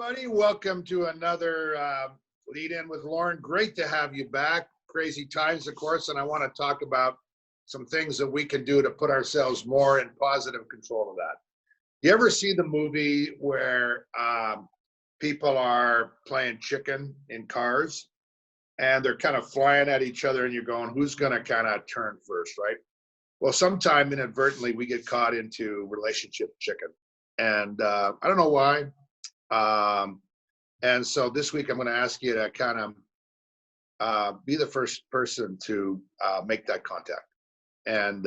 everybody. Welcome to another Lead In with Lorne. Great to have you back. Crazy times, of course, and I want to talk about some things that we can do to put ourselves more in positive control of that. You ever see the movie where people are playing chicken in cars and they're kind of flying at each other and you're going, who's going to kind of turn first, right? Well, sometime inadvertently, we get caught into relationship chicken. And I don't know why. And so this week, I'm going to ask you to kind of be the first person to make that contact and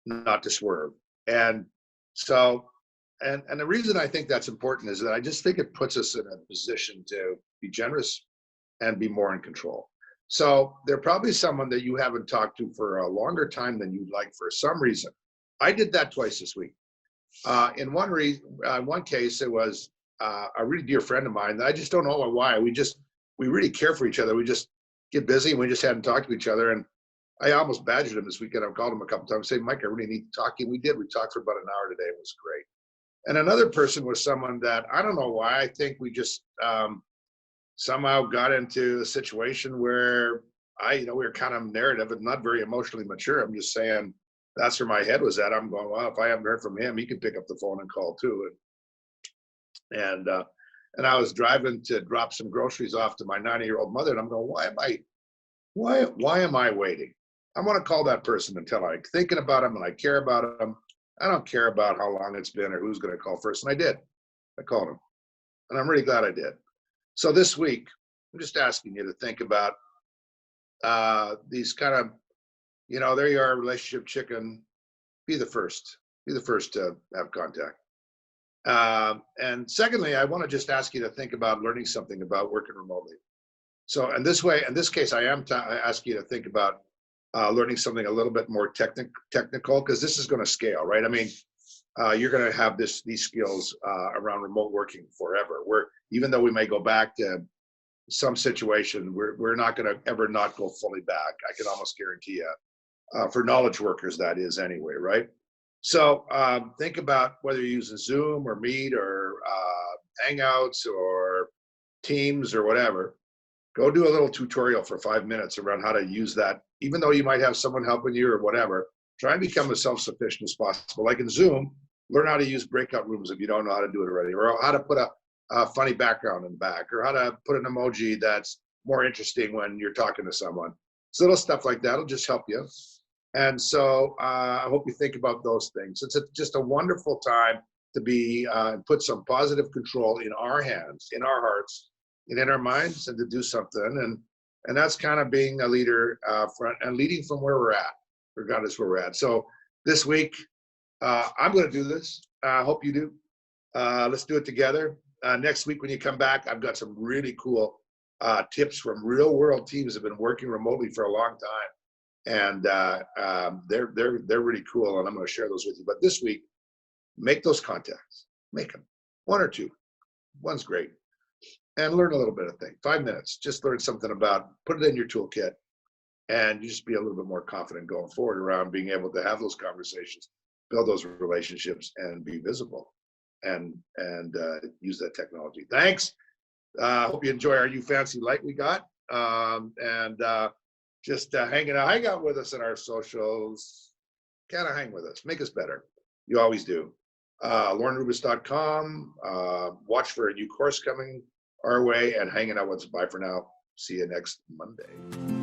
not to swerve. And so, and the reason I think that's important is that I just think it puts us in a position to be generous and be more in control. So they're probably someone that you haven't talked to for a longer time than you'd like for some reason. I did that twice this week. In one case, it was a really dear friend of mine that I just don't know why. We really care for each other. We just get busy and we just hadn't talked to each other. And I almost badgered him this weekend. I've called him a couple times, saying, Mike, I really need to talk to you. We did. We talked for about an hour today. It was great. And another person was someone that I don't know why. I think we just somehow got into a situation where we were kind of narrative and not very emotionally mature. I'm just saying that's where my head was at. I'm going, well, if I haven't heard from him, he can pick up the phone and call too. And I was driving to drop some groceries off to my 90-year-old mother, and I'm going, why am I waiting? I want to call that person until I'm thinking about him and I care about him. I don't care about how long it's been or who's going to call first. And I did. I called him, and I'm really glad I did. So this week, I'm just asking you to think about these kind of, there you are, relationship chicken. Be the first to have contact. And secondly, I want to just ask you to think about learning something about working remotely. So in this case, I am asking you to think about learning something a little bit more technical, because this is going to scale, right? I mean, you're going to have these skills around remote working forever. Even though we may go back to some situation, we're not going to ever not go fully back. I can almost guarantee you, for knowledge workers, that is anyway, right? So think about whether you're using Zoom or Meet or Hangouts or Teams or whatever. Go do a little tutorial for 5 minutes around how to use that. Even though you might have someone helping you or whatever, try and become as self-sufficient as possible. Like in Zoom, learn how to use breakout rooms if you don't know how to do it already, or how to put a funny background in the back, or how to put an emoji that's more interesting when you're talking to someone. So little stuff like that will just help you. And so I hope you think about those things. It's just a wonderful time to be put some positive control in our hands, in our hearts, and in our minds, and to do something. And that's kind of being a leader and leading from where we're at, regardless where we're at. So this week, I'm going to do this. I hope you do. Let's do it together. Next week when you come back, I've got some really cool tips from real world teams that have been working remotely for a long time. And they're really cool, and I'm going to share those with you. But this week, make those contacts. Make them. One or two. One's great. And learn a little bit of things. 5 minutes. Just learn something about, put it in your toolkit, and you just be a little bit more confident going forward around being able to have those conversations, build those relationships, and be visible, and use that technology. Thanks. Hope you enjoy our new fancy light we got. Just hang out with us in our socials. Kind of hang with us. Make us better. You always do. LorneRubis.com. Watch for a new course coming our way, and hanging out with us. Bye for now. See you next Monday.